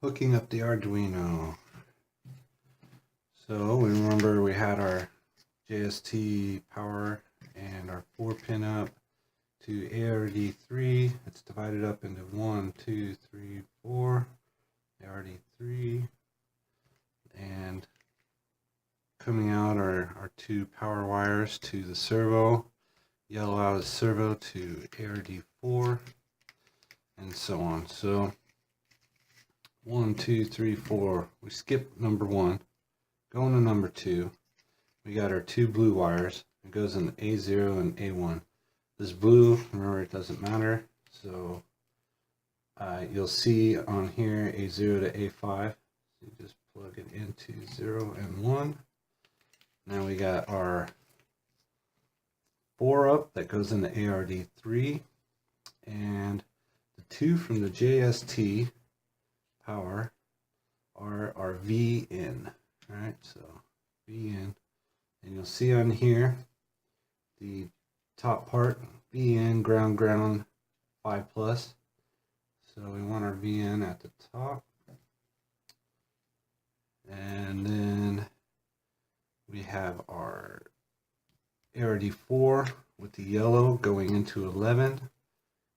Hooking up the Arduino. So we remember we had our JST power and our 4-pin up to ARD3. It's divided up into 1, 2, 3, 4, ARD3, and coming out are our 2 power wires to the servo, yellow out of servo to ARD4, and so on. So 1, 2, 3, 4. We skip number 1. Going to number 2. We got our 2 blue wires. It goes in A0 and A1. This blue, remember, it doesn't matter. So you'll see on here A0 to A5. You just plug it into 0 and 1. Now we got our 4 up that goes into ARD3, and the 2 from the JST power are our V in. Alright, so V in, and you'll see on here the top part, V in, ground, 5 plus. So we want our V in at the top, and then we have our ARD4 with the yellow going into 11.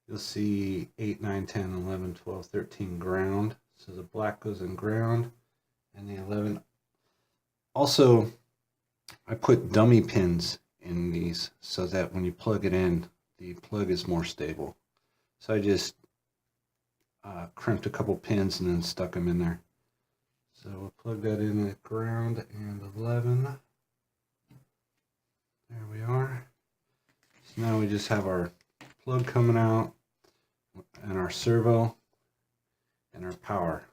You'll see 8, 9, 10, 11, 12, 13 ground. So the black goes in ground, and the 11. Also, I put dummy pins in these so that when you plug it in, the plug is more stable. So I just crimped a couple pins and then stuck them in there. So we'll plug that in at ground and 11. There we are. So now we just have our plug coming out and our servo and our power.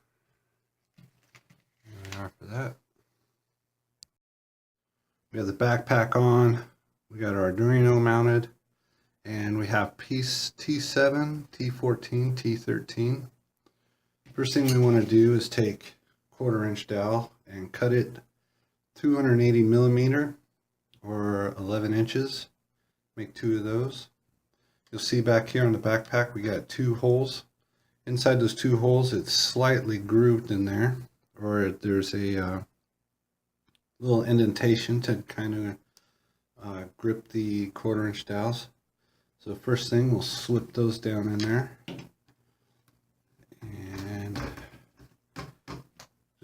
There we are for that. We have the backpack on. We got our Arduino mounted, and we have piece T7, T14, T13. First thing we want to do is take 1/4-inch dowel and cut it 280 millimeter or 11 inches. Make 2 of those. You'll see back here on the backpack we got 2 holes. Inside those 2 holes, it's slightly grooved in there, or there's a little indentation to kind of grip the 1/4-inch dowels. So first thing, we'll slip those down in there, and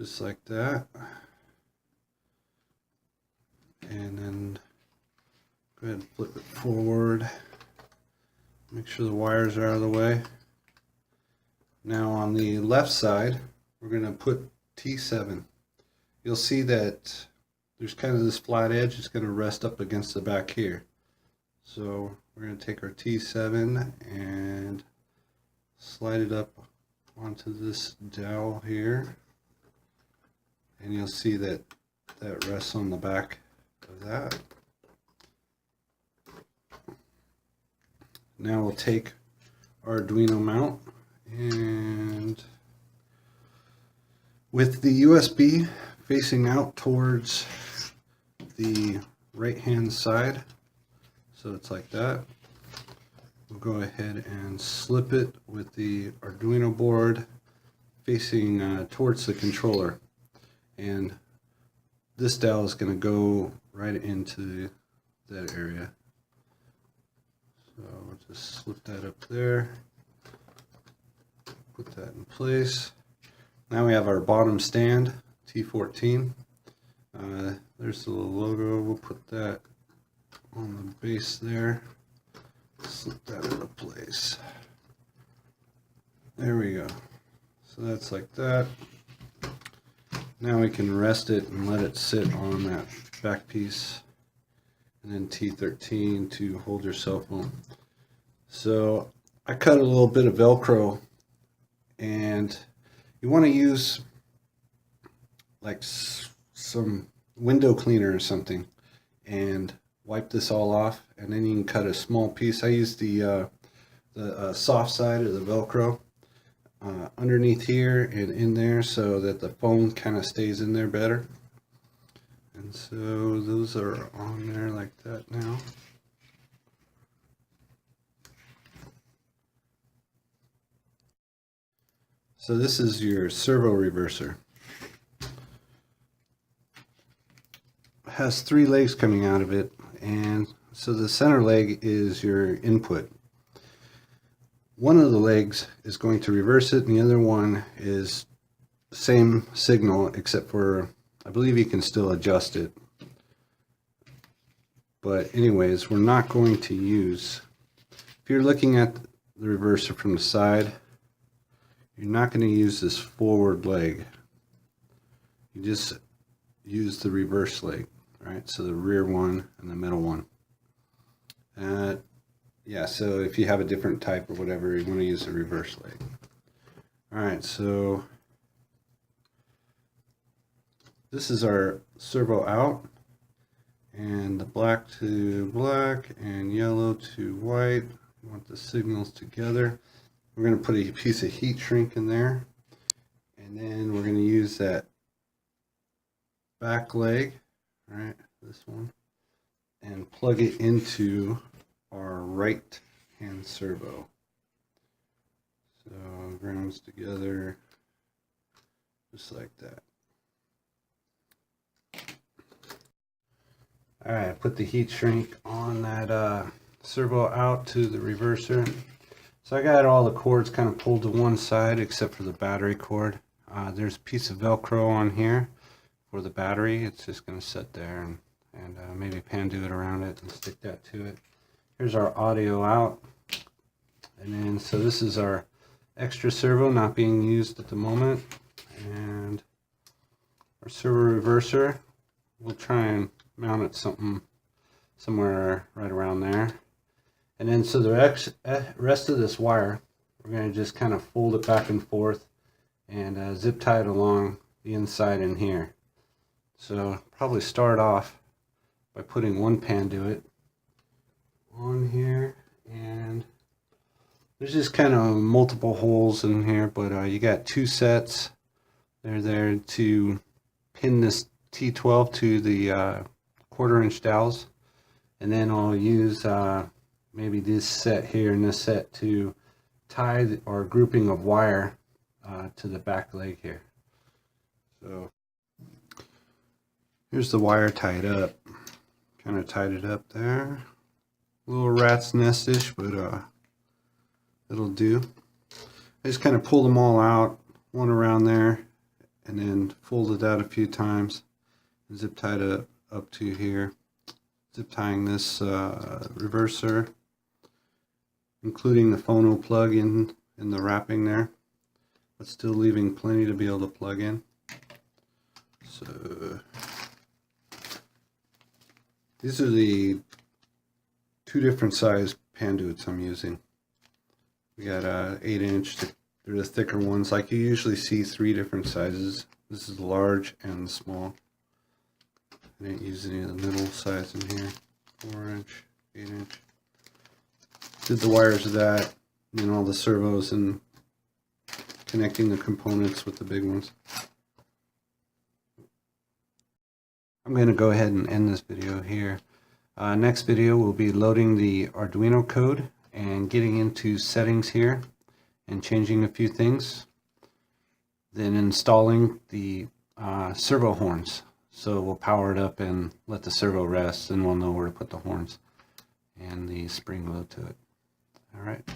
just like that, and then go ahead and flip it forward. Make sure the wires are out of the way. Now on the left side, we're going to put T7. You'll see that there's kind of this flat edge. It's going to rest up against the back here. So we're going to take our T7 and slide it up onto this dowel here. And you'll see that that rests on the back of that. Now we'll take our Arduino mount, and with the USB facing out towards the right hand side, so it's like that, we'll go ahead and slip it with the Arduino board facing towards the controller, and this dowel is going to go right into that area. So we'll just slip that up there, put that in place. Now we have our bottom stand, T14. There's the little logo. We'll put that on the base there. Slip that into place. There we go. So that's like that. Now we can rest it and let it sit on that back piece. And then T13 to hold your cell phone. So I cut a little bit of Velcro, and you want to use like some window cleaner or something and wipe this all off, and then you can cut a small piece. I use the soft side of the Velcro underneath here and in there so that the phone kind of stays in there better. And so those are on there like that now. So this is your servo reverser. It has 3 legs coming out of it, and so the center leg is your input. One of the legs is going to reverse it, and the other one is the same signal, except for I believe you can still adjust it. But anyways, we're not going to use, if you're looking at the reverser from the side, you're not going to use this forward leg. You just use the reverse leg, right? So the rear one and the middle one. Yeah, so if you have a different type or whatever, you want to use the reverse leg. Alright, so this is our servo out, and the black to black and yellow to white. We want the signals together. We're going to put a piece of heat shrink in there, and then we're going to use that back leg, right, this one, and plug it into our right hand servo. So grounds together just like that. Alright, I put the heat shrink on that servo out to the reverser. So I got all the cords kind of pulled to one side except for the battery cord. There's a piece of Velcro on here for the battery. It's just going to sit there, and maybe pan-do it around it and stick that to it. Here's our audio out. And then, so this is our extra servo not being used at the moment. And our servo reverser, we'll try and mount it somewhere right around there. And then, so the rest of this wire, we're going to just kind of fold it back and forth and zip tie it along the inside in here. So probably start off by putting one pan-do-it on here, and there's just kind of multiple holes in here, but you got 2 sets. They're there to pin this T12 to the 1/4-inch dowels, and then I'll use maybe this set here and this set to tie our grouping of wire to the back leg here. So here's the wire tied up. Kind of tied it up there. A little rat's nest-ish, but it'll do. I just kind of pulled them all out, one around there, and then folded out a few times. And zip tied it up to here. Zip tying this reverser, including the phono plug in the wrapping there, but still leaving plenty to be able to plug in. So these are the 2 different size pan-do-its I'm using. We got 8-inch, they're the thicker ones. Like you usually see 3 different sizes. This is the large and the small. I didn't use any of the middle size in here. 4-inch, 8-inch. Did the wires of that, and all the servos and connecting the components with the big ones. I'm going to go ahead and end this video here. Next video will be loading the Arduino code and getting into settings here and changing a few things. Then installing the servo horns. So we'll power it up and let the servo rest, and we'll know where to put the horns and the spring load to it. All right.